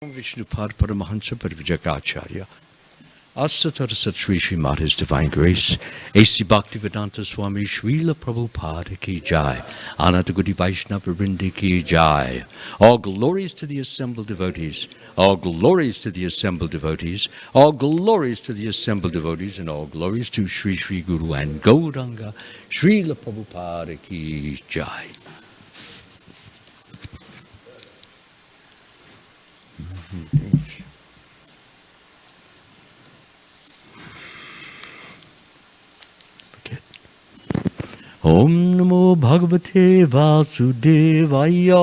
Vishnupad Paramahansa Parivajaka Asatar Sat Sri Srimad His Divine Grace A.C. Bhaktivedanta Swami Srila Prabhupada Ki Jai Ananta Gudi Vaishnava Vrindi Ki Jai. All glories to the assembled devotees, all glories to the assembled devotees, all glories to the assembled devotees, and all glories to Sri Sri Guru and Gauranga Srila Prabhupada Ki Jai. Om Namo Bhagavate Vasudevaya.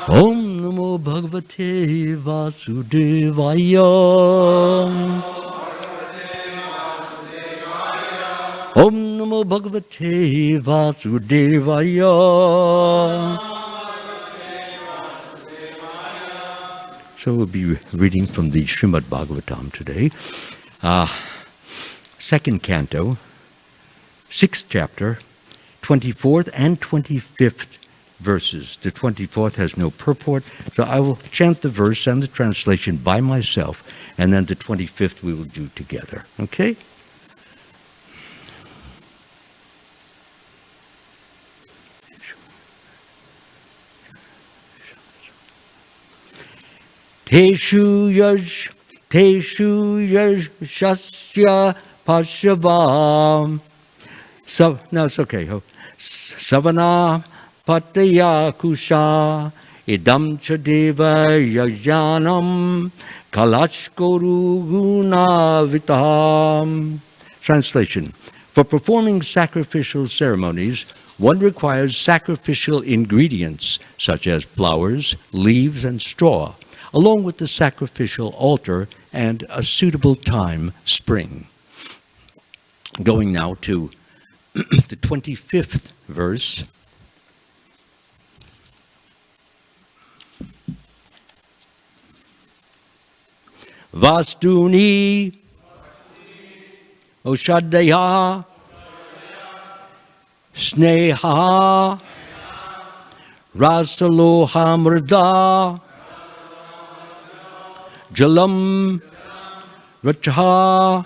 Om Namo Bhagavate Vasudevaya. Om Namo Bhagavate Vasudevaya. So we'll be reading from the Srimad Bhagavatam today. Second canto, 6th chapter, 24th and 25th verses. The 24th has no purport, so I will chant the verse and the translation by myself, and then the 25th we will do together. Okay? Teshu yashasya Pashavam. So no, it's okay. Savana pataya kusha idam chadeva yajanam kalashkoru guna vitam. Translation: for performing sacrificial ceremonies, one requires sacrificial ingredients such as flowers, leaves, and straw, along with the sacrificial altar and a suitable time spring. Going now to the 25th verse. Vastuni Oshadaya Sneha Rasalohamrda Jalam Racha.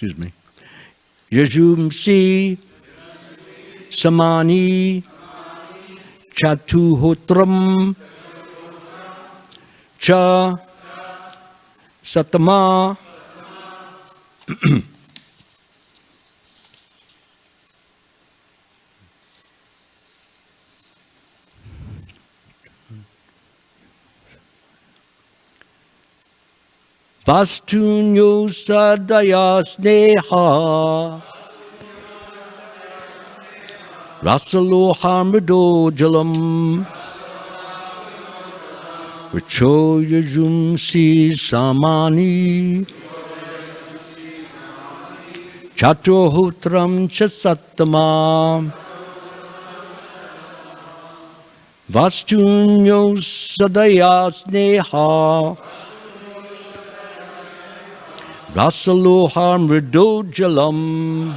Excuse me. Yajumsi Samani Chatuhotram Cha Satama. Vastunyo sadaya sneha Rasalohamrido jalam Richo yajumsi samani Chatohotram chasattama. Vastunyo sadaya sneha Rasaloham Rido Jalam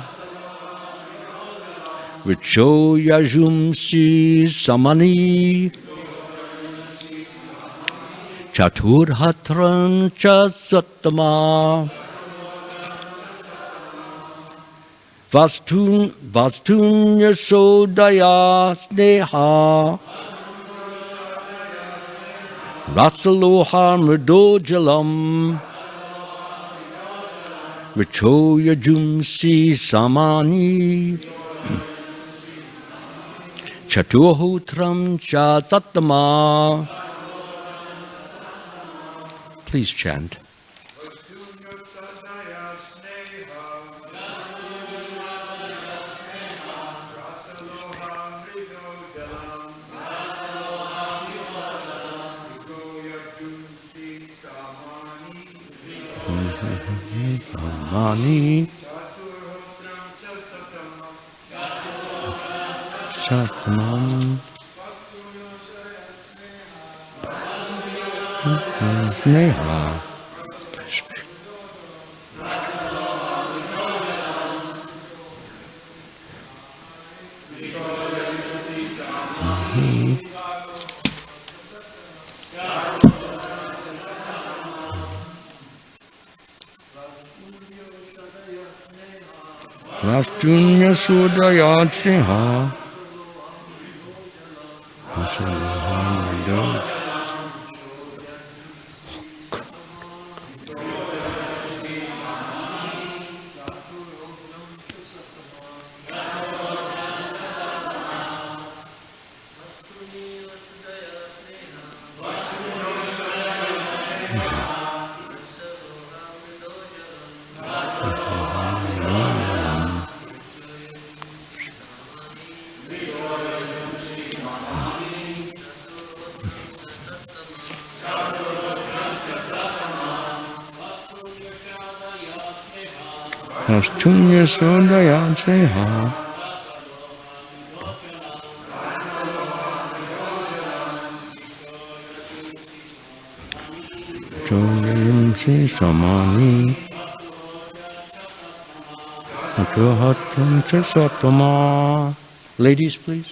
Richo Yajumsi Samani Chaturhatran Chasattama. Vastun Yasodaya Sneha Rasaloham Rido Jalam Richo Yajumsi Samani Chatuhotram Cha Sattama. Please chant. Mani Satman Neha Vastunya Sudayatseha. Vastunya Sudayatseha. Chogayamsi Samani. Atuhatam Satama. Ladies, please.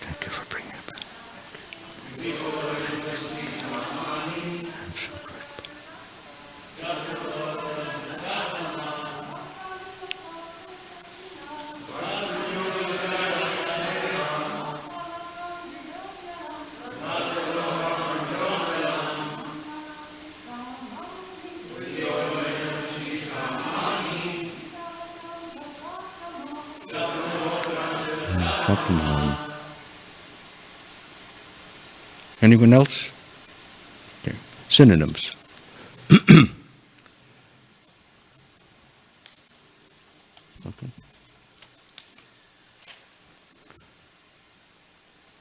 Thank you for bringing it back. I'm so grateful. Anyone else? Okay. Synonyms. Okay.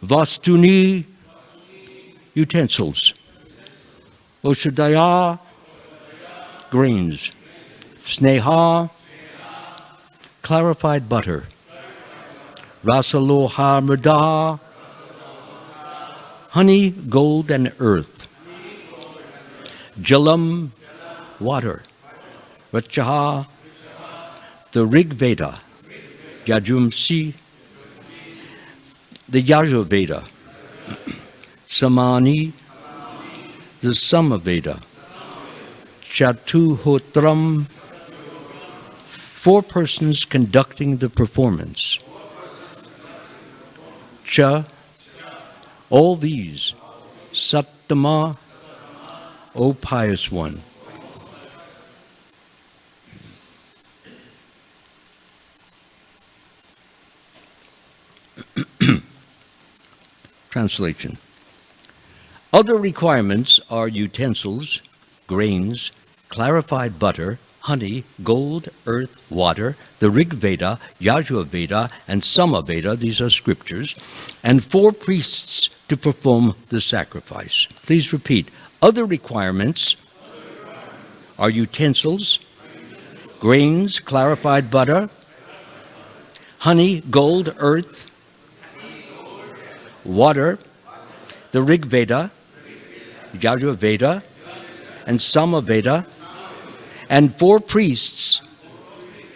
Vastuni, utensils. Oshadaya, grains. Sneha, clarified butter. Rasaloha mrida, honey, gold, and earth. Jalam, water. Rachaha, the Rig Veda. Yajumsi, the Yajur Veda. Samani, the Sama Veda. Chatuhotram, 4 persons conducting the performance. Cha, all these. Sattama, O pious one. Translation. Other requirements are utensils, grains, clarified butter, honey, gold, earth, water, the Rig Veda, Yajur Veda, and Sama Veda, these are scriptures, and 4 priests to perform the sacrifice. Please repeat. Other requirements are utensils, grains, clarified butter, honey, gold, earth, water, the Rig Veda, Yajur Veda, and Sama Veda, and 4 priests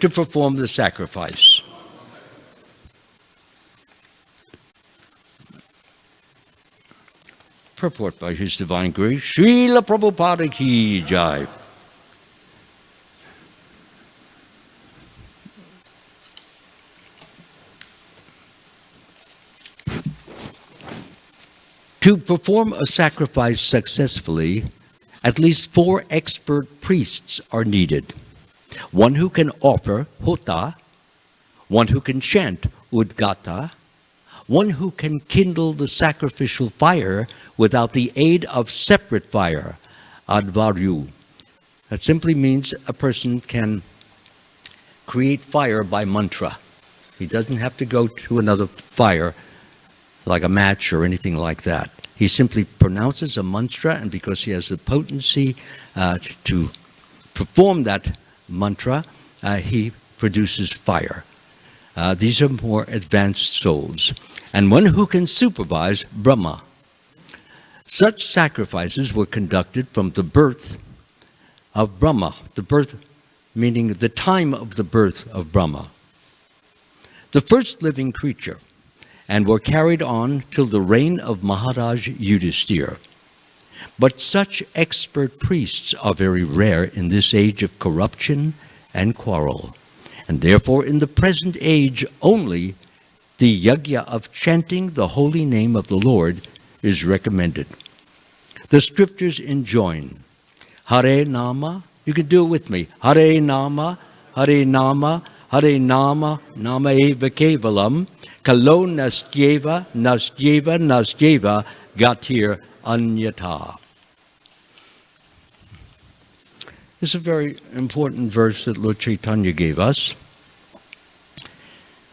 to perform the sacrifice. Purport by His Divine Grace, Srila Prabhupada Ki Jai. To perform a sacrifice successfully, at least 4 expert priests are needed. One who can offer hota, one who can chant udgata, one who can kindle the sacrificial fire without the aid of separate fire, advaryu. That simply means a person can create fire by mantra. He doesn't have to go to another fire like a match or anything like that. He simply pronounces a mantra, and because he has the potency to perform that mantra, he produces fire. These are more advanced souls. And one who can supervise Brahma. Such sacrifices were conducted from the birth of Brahma, the birth meaning the time of the birth of Brahma, the first living creature, and were carried on till the reign of Maharaj Yudhisthira. But such expert priests are very rare in this age of corruption and quarrel, and therefore in the present age only the yajna of chanting the holy name of the Lord is recommended. The scriptures enjoin, Hare Nama, you can do it with me, Hare Nama, Hare Nama, Hare Nama, Nama Eva Kevalam, Kalo Nastyeva, Nastyeva, Nastyeva, Gatir Anyata. This is a very important verse that Lord Chaitanya gave us.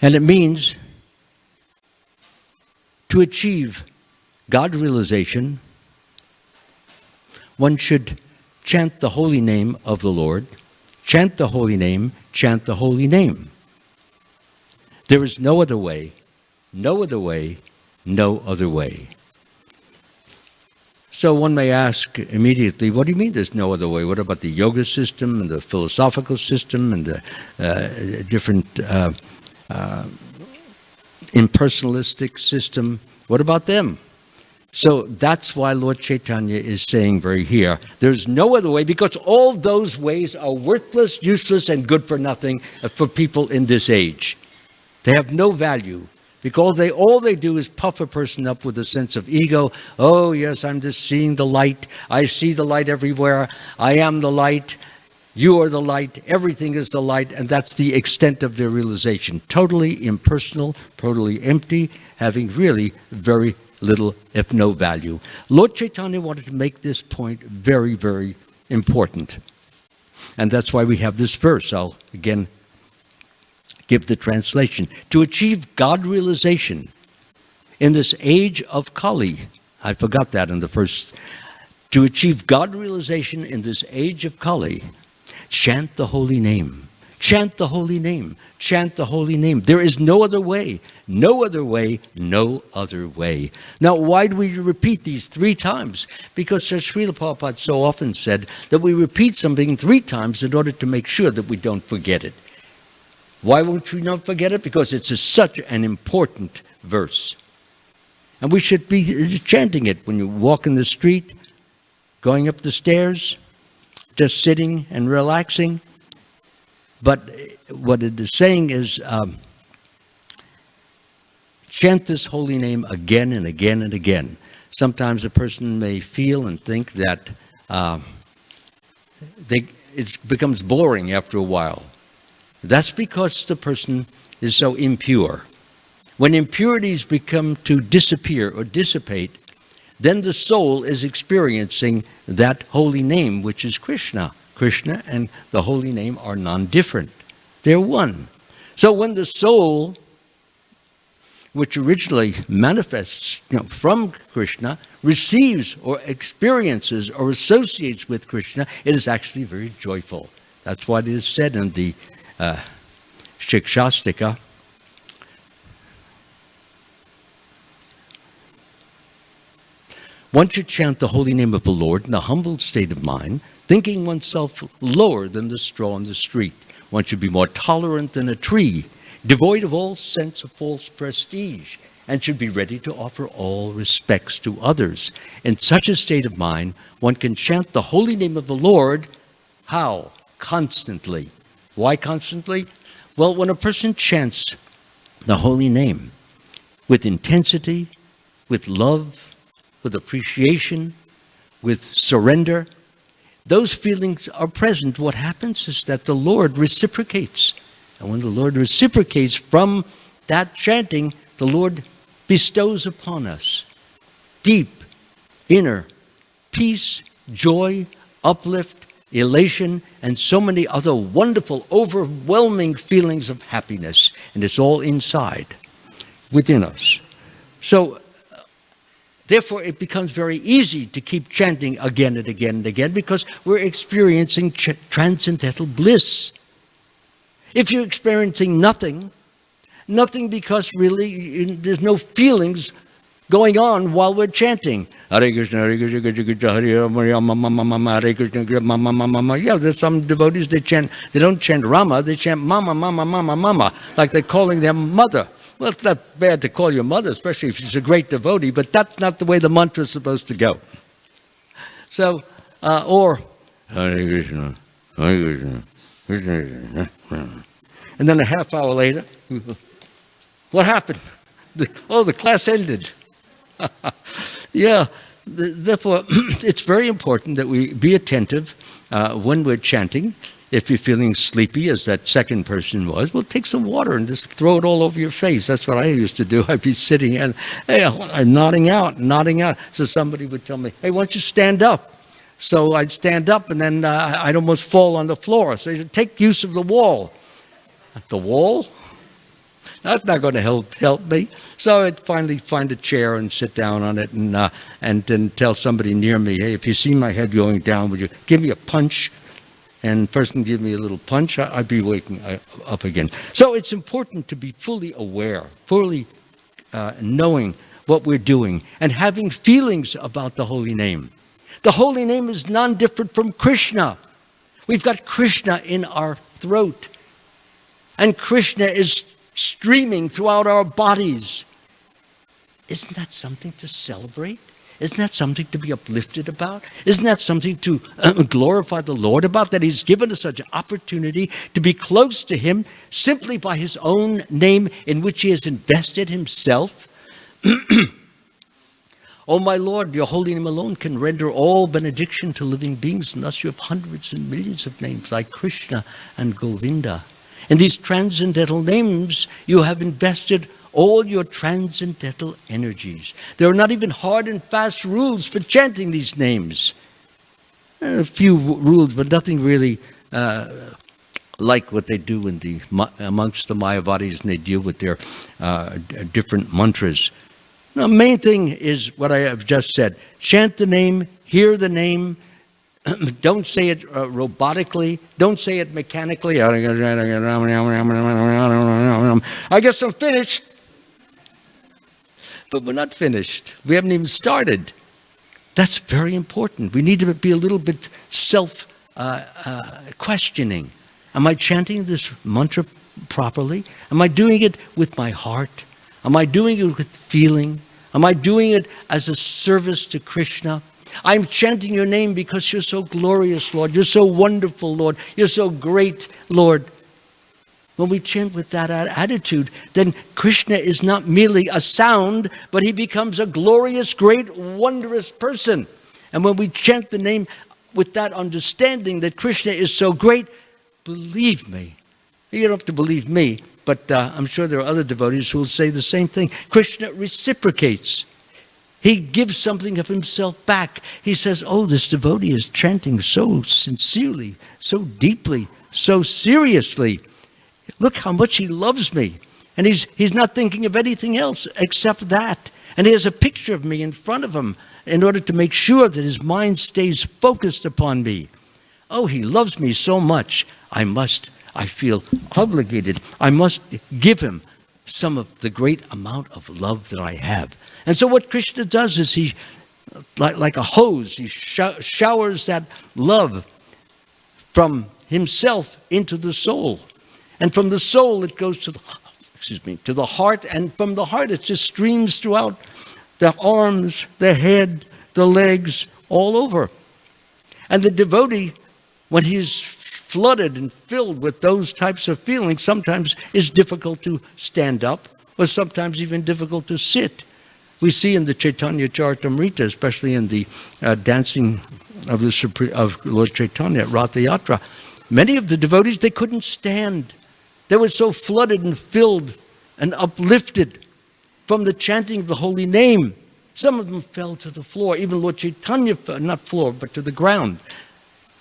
And it means to achieve God realization, one should chant the holy name of the Lord, chant the holy name, chant the holy name. There is no other way, no other way, no other way. So one may ask immediately, what do you mean there's no other way? What about the yoga system and the philosophical system and the different impersonalistic system? What about them? So that's why Lord Chaitanya is saying very here, there's no other way, because all those ways are worthless, useless, and good for nothing for people in this age. They have no value, because all they do is puff a person up with a sense of ego. Oh yes, I'm just seeing the light. I see the light everywhere. I am the light. You are the light. Everything is the light. And that's the extent of their realization. Totally impersonal, totally empty, having really very little, if no value. Lord Chaitanya wanted to make this point very, very important. And that's why we have this verse. I'll again give the translation. To achieve God realization in this age of Kali, I forgot that in the first. To achieve God realization in this age of Kali, chant the holy name. Chant the holy name. Chant the holy name. There is no other way. No other way. No other way. Now, why do we repeat these 3 times? Because Srila Prabhupada so often said that we repeat something 3 times in order to make sure that we don't forget it. Why won't we not forget it? Because it's such an important verse. And we should be chanting it when you walk in the street, going up the stairs, just sitting and relaxing. But what it is saying is, chant this holy name again and again and again. Sometimes a person may feel and think that it becomes boring after a while. That's because the person is so impure. When impurities become to disappear or dissipate, then the soul is experiencing that holy name, which is Krishna. Krishna and the holy name are non-different. They're one. So when the soul, which originally manifests from Krishna, receives or experiences or associates with Krishna, it is actually very joyful. That's what is said in the Shikshastika. One should chant the holy name of the Lord in a humble state of mind, thinking oneself lower than the straw on the street. One should be more tolerant than a tree, devoid of all sense of false prestige, and should be ready to offer all respects to others. In such a state of mind, one can chant the holy name of the Lord. How? Constantly. Why constantly? Well, when a person chants the holy name with intensity, with love, with appreciation, with surrender, those feelings are present. What happens is that the Lord reciprocates. And when the Lord reciprocates from that chanting, the Lord bestows upon us deep inner peace, joy, uplift, elation, and so many other wonderful, overwhelming feelings of happiness. And it's all inside, within us. So, therefore, it becomes very easy to keep chanting again and again and again because we're experiencing transcendental bliss. If you're experiencing nothing because really there's no feelings going on while we're chanting. Hare Krishna, Hare Krishna, Krishna Krishna, Hare Rama, Mama, Hare Krishna, Mama. Yeah, there's some devotees, they don't chant Rama, they chant Mama, Mama, Mama, Mama, like they're calling their mother. Well, it's not bad to call your mother, especially if she's a great devotee, but that's not the way the mantra is supposed to go. So, or Hare Krishna, Hare Krishna, Krishna Krishna. And then a half hour later, what happened? The class ended. Yeah, therefore, it's very important that we be attentive when we're chanting. If you're feeling sleepy, as that second person was, well, take some water and just throw it all over your face. That's what I used to do. I'd be sitting and I'm nodding out. So somebody would tell me, hey, why don't you stand up? So I'd stand up, and then I'd almost fall on the floor. So he said, take use of the wall. The wall? That's not going to help me. So I'd finally find a chair and sit down on it, and then tell somebody near me, hey, if you see my head going down, would you give me a punch? And the person give me a little punch, I'd be waking up again. So it's important to be fully aware, fully knowing what we're doing, and having feelings about the holy name. The holy name is non-different from Krishna. We've got Krishna in our throat, and Krishna is streaming throughout our bodies. Isn't that something to celebrate? Isn't that something to be uplifted about? Isn't that something to glorify the Lord about, that He's given us such an opportunity to be close to Him simply by His own name in which He has invested Himself? Oh, my Lord, your holy name alone can render all benediction to living beings, and thus you have hundreds and millions of names like Krishna and Govinda. In these transcendental names, you have invested all your transcendental energies. There are not even hard and fast rules for chanting these names. A few rules, but nothing really like what they do amongst the Mayavadis, and they deal with their different mantras. The main thing is what I have just said. Chant the name, hear the name. Don't say it robotically. Don't say it mechanically. I guess I'm finished. But we're not finished. We haven't even started. That's very important. We need to be a little bit self-questioning. Am I chanting this mantra properly? Am I doing it with my heart? Am I doing it with feeling? Am I doing it as a service to Krishna? I'm chanting your name because you're so glorious, Lord. You're so wonderful, Lord. You're so great, Lord. When we chant with that attitude, then Krishna is not merely a sound, but he becomes a glorious, great, wondrous person. And when we chant the name with that understanding that Krishna is so great, believe me. You don't have to believe me, but I'm sure there are other devotees who will say the same thing. Krishna reciprocates. He gives something of himself back. He says, oh, this devotee is chanting so sincerely, so deeply, so seriously. Look how much he loves me. And he's not thinking of anything else except that. And he has a picture of me in front of him in order to make sure that his mind stays focused upon me. Oh, he loves me so much. I feel obligated. I must give him some of the great amount of love that I have. And so what Krishna does is he, like a hose, he showers that love from himself into the soul. And from the soul it goes to the heart, and from the heart it just streams throughout the arms, the head, the legs, all over. And the devotee, when he's flooded and filled with those types of feelings, sometimes it's difficult to stand up, or sometimes even difficult to sit. We see in the Chaitanya Charitamrita, especially in the dancing of Lord Chaitanya at Ratha Yatra, many of the devotees, they couldn't stand. They were so flooded and filled and uplifted from the chanting of the holy name. Some of them fell to the floor. Even Lord Chaitanya, not floor, but to the ground.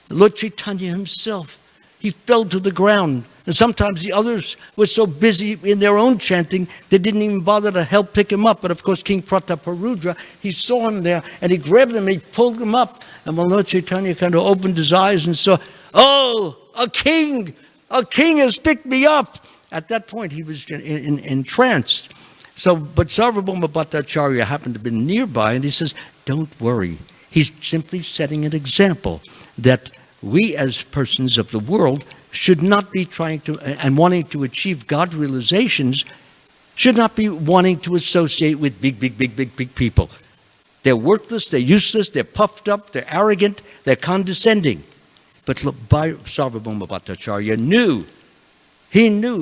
Lord Chaitanya himself, he fell to the ground. And sometimes the others were so busy in their own chanting, they didn't even bother to help pick him up. But of course, King Prataparudra, he saw him there, and he grabbed him, and he pulled him up. And when Lord Chaitanya kind of opened his eyes and saw, oh, a king has picked me up. At that point, he was entranced. But Sarvabhauma Bhattacharya happened to be nearby, and he says, don't worry. He's simply setting an example that we as persons of the world should not be trying to, and wanting to achieve God realizations, should not be wanting to associate with big people. They're worthless, they're useless, they're puffed up, they're arrogant, they're condescending. But Sarvabhauma Bhattacharya knew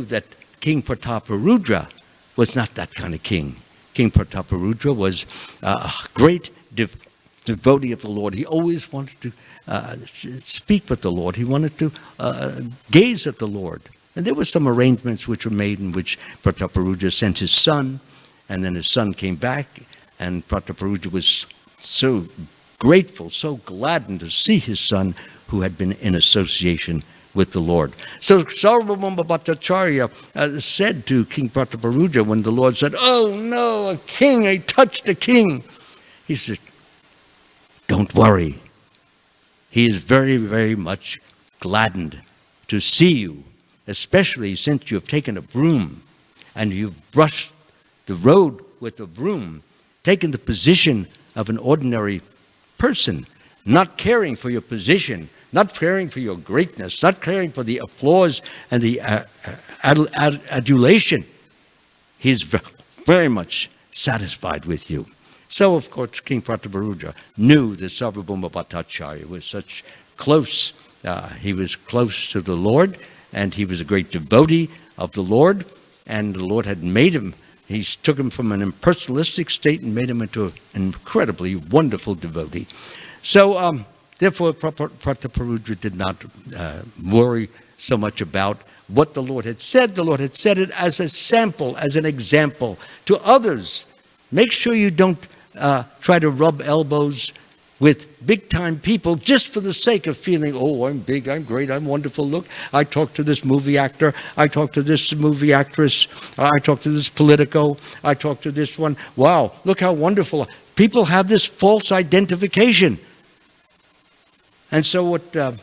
that King Prataparudra was not that kind of king. King Prataparudra was a great devotee of the Lord. He always wanted to speak with the Lord. He wanted to gaze at the Lord. And there were some arrangements which were made in which Prataparudra sent his son, and then his son came back, and Prataparudra was so grateful, so gladdened to see his son who had been in association with the Lord. So Sarvabhauma Bhattacharya said to King Prataparudra when the Lord said, oh no, a king, I touched a king. He said, don't worry. He is very, very much gladdened to see you, especially since you have taken a broom and you've brushed the road with a broom, taken the position of an ordinary person, not caring for your position, not caring for your greatness, not caring for the applause and the adulation. He's very much satisfied with you. So, of course, King Prataparudra knew that Sarvabhauma Bhattacharya was such close, he was close to the Lord, and he was a great devotee of the Lord, and the Lord had made him, he took him from an impersonalistic state and made him into an incredibly wonderful devotee. So, therefore, Prataparudra did not worry so much about what the Lord had said. The Lord had said it as a sample, as an example to others. Make sure you don't try to rub elbows with big-time people just for the sake of feeling, oh, I'm big, I'm great, I'm wonderful. Look, I talked to this movie actor, I talked to this movie actress, I talked to this politico, I talked to this one. Wow, look how wonderful. People have this false identification. And so what the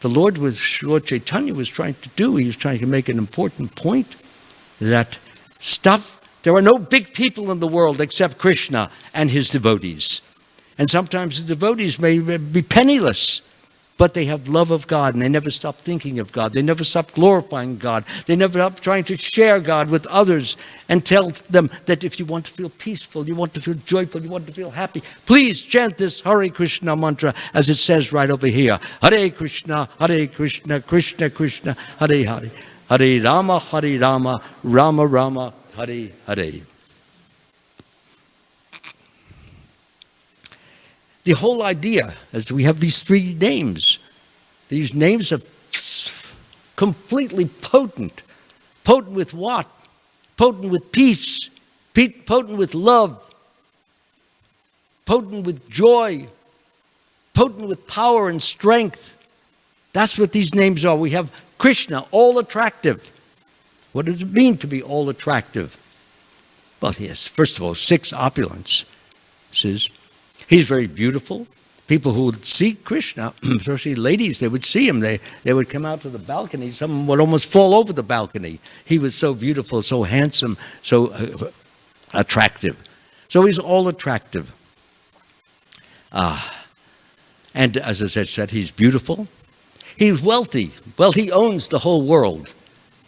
Lord Chaitanya was trying to do, he was trying to make an important point that there are no big people in the world except Krishna and his devotees. And sometimes the devotees may be penniless, but they have love of God, and they never stop thinking of God. They never stop glorifying God. They never stop trying to share God with others and tell them that if you want to feel peaceful, you want to feel joyful, you want to feel happy, please chant this Hare Krishna mantra as it says right over here. Hare Krishna, Krishna Krishna, Hare Hare. Hare Rama, Rama Rama, Hare Hare. The whole idea is we have these three names. These names are completely potent. Potent with what? Potent with peace. Potent with love. Potent with joy. Potent with power and strength. That's what these names are. We have Krishna, all attractive. What does it mean to be all attractive? Well, yes, first of all, 6 opulence. Says, he's very beautiful. People who would see Krishna, especially ladies, they would see him. They would come out to the balcony. Some would almost fall over the balcony. He was so beautiful, so handsome, so attractive. So he's all attractive. And as I said, he's beautiful. He's wealthy. Well, he owns the whole world.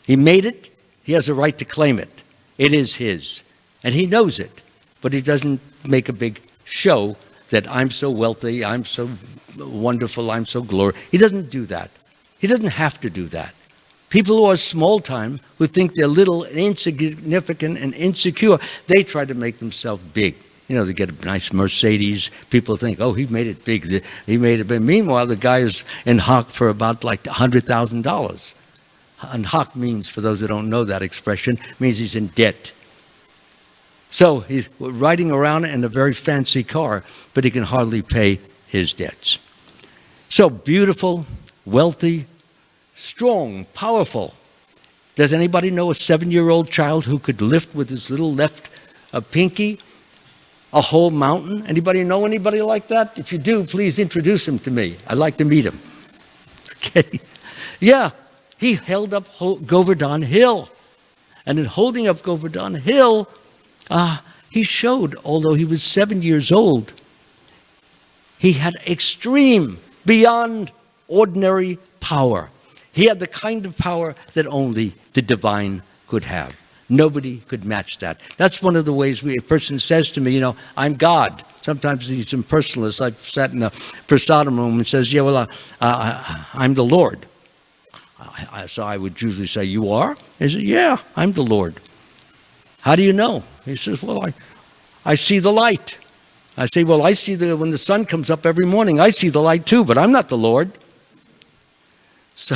He made it. He has a right to claim it. It is his. And he knows it. But he doesn't make a big show that I'm so wealthy, I'm so wonderful, I'm so glorious. He doesn't do that. He doesn't have to do that. People who are small time, who think they're little and insignificant and insecure, they try to make themselves big. You know, they get a nice Mercedes. People think, oh, he made it big. He made it big. Meanwhile, the guy is in hock for about like $100,000. And hock means, for those who don't know that expression, means he's in debt. So he's riding around in a very fancy car, but he can hardly pay his debts. So beautiful, wealthy, strong, powerful. Does anybody know a 7-year-old child who could lift with his little left pinky a whole mountain? Anybody know anybody like that? If you do, please introduce him to me. I'd like to meet him. Okay. Yeah, he held up Govardhan Hill. And in holding up Govardhan Hill, He showed, although he was 7 years old, he had extreme, beyond ordinary power. He had the kind of power that only the divine could have. Nobody could match that. That's one of the ways a person says to me, I'm God. Sometimes he's impersonalist. I've sat in a prasadam room and says, I'm the Lord. So I would usually say, you are? He said, yeah, I'm the Lord. How do you know? He says, well, I see the light. I say, well, I see when the sun comes up every morning, I see the light too, but I'm not the Lord. So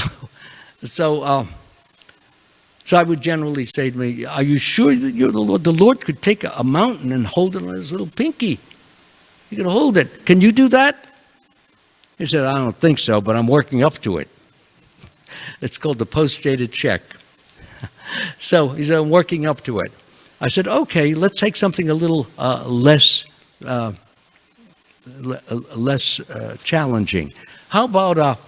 I would generally say to me, are you sure that you're the Lord? The Lord could take a mountain and hold it on his little pinky. He could hold it. Can you do that? He said, I don't think so, but I'm working up to it. It's called the post-dated check. So he said, I'm working up to it. I said, okay, let's take something a little less challenging. How about,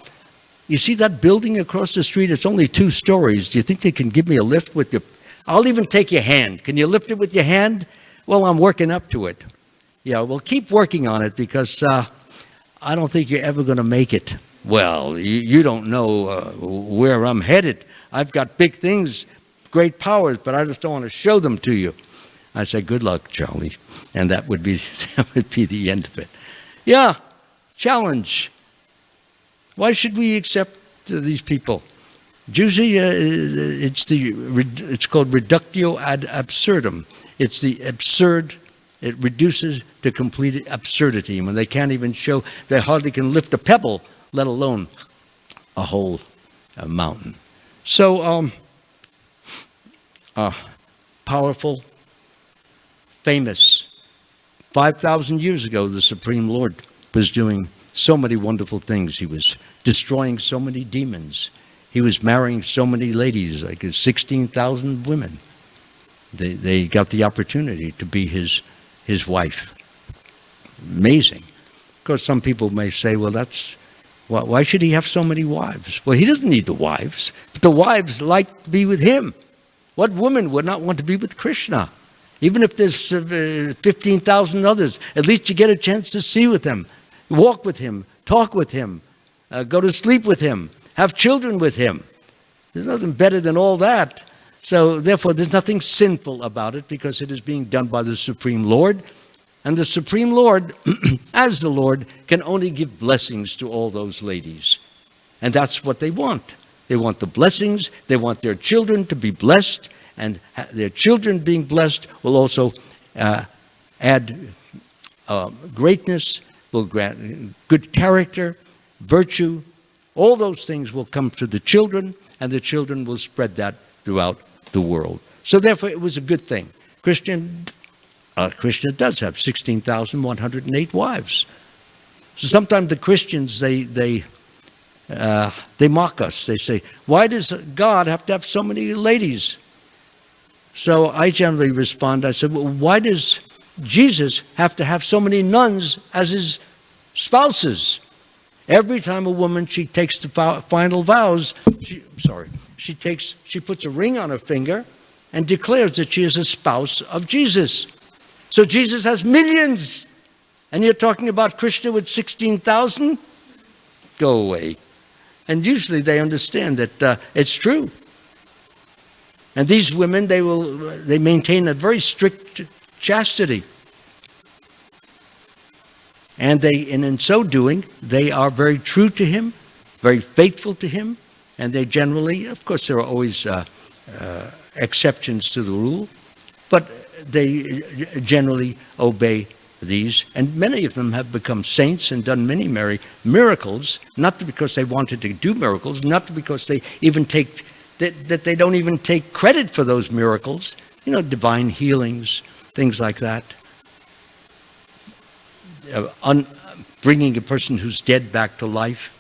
you see that building across the street? It's only 2 stories. Do you think they can give me a lift with your... I'll even take your hand. Can you lift it with your hand? Well, I'm working up to it. Yeah, well, keep working on it because I don't think you're ever going to make it. Well, you don't know where I'm headed. I've got big things, great powers, but I just don't want to show them to you. I said, good luck, Charlie. And that would be the end of it. Yeah, challenge. Why should we accept these people? Usually it's called reductio ad absurdum. It's the absurd. It reduces to complete absurdity. When they can't even show, they hardly can lift a pebble, let alone a whole mountain. So powerful, famous. 5,000 years ago, the Supreme Lord was doing so many wonderful things. He was destroying so many demons. He was marrying so many ladies, like 16,000 women. They got the opportunity to be his wife. Amazing. Of course, some people may say, well, why should he have so many wives? Well, he doesn't need the wives, but the wives like to be with him. What woman would not want to be with Krishna? Even if there's 15,000 others, at least you get a chance to see with him, walk with him, talk with him, go to sleep with him, have children with him. There's nothing better than all that. So therefore, there's nothing sinful about it because it is being done by the Supreme Lord. And the Supreme Lord, as the Lord, can only give blessings to all those ladies. And that's what they want. They want the blessings. They want their children to be blessed. And their children being blessed will also add greatness, will grant good character, virtue. All those things will come to the children, and the children will spread that throughout the world. So therefore, it was a good thing. Krishna does have 16,108 wives. So sometimes the Christians, they mock us. They say, why does God have to have so many ladies? So I generally respond, I said, well, why does Jesus have to have so many nuns as his spouses? Every time a woman, she takes the final vows, she puts a ring on her finger and declares that she is a spouse of Jesus. So Jesus has millions. And you're talking about Krishna with 16,000? Go away. And usually they understand that it's true. And these women, they maintain a very strict chastity. And in so doing, they are very true to him, very faithful to him, and they generally, of course, there are always exceptions to the rule, but they generally obey these. And many of them have become saints and done many miracles, not because they wanted to do miracles, not because they even that they don't even take credit for those miracles, divine healings, things like that. Bringing a person who's dead back to life,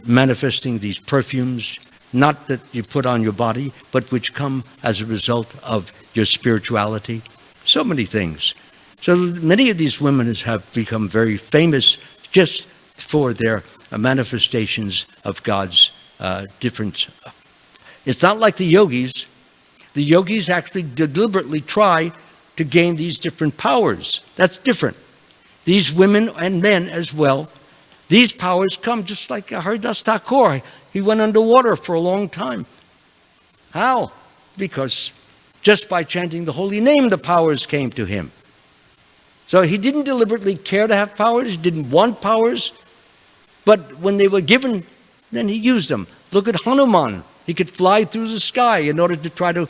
manifesting these perfumes, not that you put on your body, but which come as a result of your spirituality. So many things. So many of these women have become very famous just for their manifestations of God's different. It's not like the yogis The yogis actually deliberately try to gain these different powers. That's different. These women and men as well, these powers come just like Haridas Thakur. He went underwater for a long time. How? Because just by chanting the holy name, the powers came to him. So he didn't deliberately care to have powers, he didn't want powers, but when they were given, then he used them. Look at Hanuman. He could fly through the sky in order to try to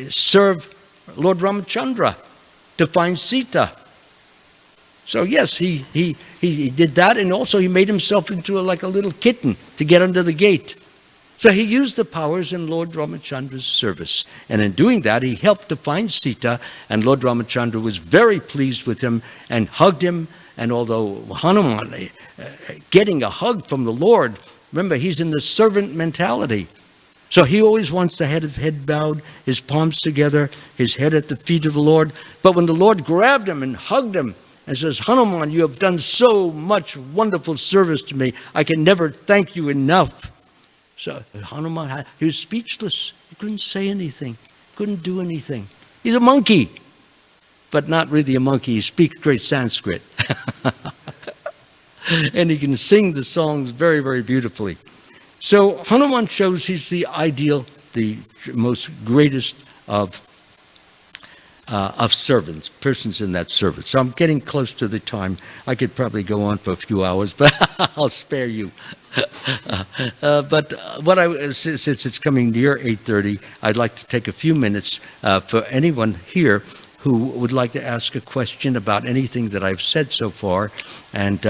serve Lord Ramachandra, to find Sita. So yes, he did that, and also he made himself into like a little kitten to get under the gate. So he used the powers in Lord Ramachandra's service. And in doing that, he helped to find Sita, and Lord Ramachandra was very pleased with him and hugged him. And although Hanuman, getting a hug from the Lord, remember, he's in the servant mentality. So he always wants the head bowed, his palms together, his head at the feet of the Lord. But when the Lord grabbed him and hugged him and says, Hanuman, you have done so much wonderful service to me. I can never thank you enough. So Hanuman, he was speechless. He couldn't say anything, couldn't do anything. He's a monkey, but not really a monkey. He speaks great Sanskrit. And he can sing the songs very, very beautifully. So Hanuman shows he's the ideal, the most greatest of servants, persons in that service. So I'm getting close to the time. I could probably go on for a few hours, but I'll spare you. But since it's coming near 8:30, I'd like to take a few minutes for anyone here who would like to ask a question about anything that I've said so far. And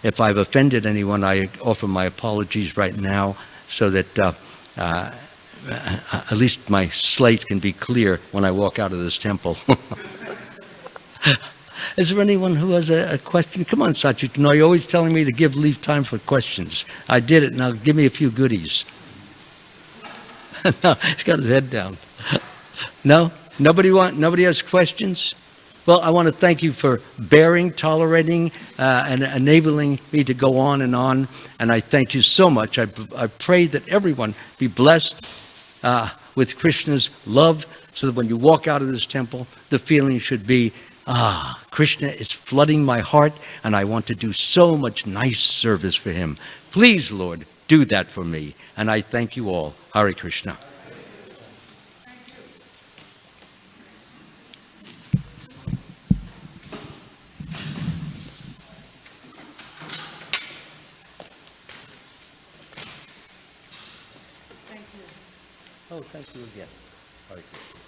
if I've offended anyone, I offer my apologies right now so that at least my slate can be clear when I walk out of this temple. Is there anyone who has a question? Come on, Sachit. No, you're always telling me to leave time for questions. I did it. Now give me a few goodies. No, he's got his head down. No? Nobody has questions? Well, I want to thank you for bearing, tolerating, and enabling me to go on. And I thank you so much. I pray that everyone be blessed with Krishna's love, so that when you walk out of this temple, the feeling should be, Krishna is flooding my heart, and I want to do so much nice service for him. Please, Lord, do that for me. And I thank you all. Hare Krishna. Oh, thank you again. Hare Krishna.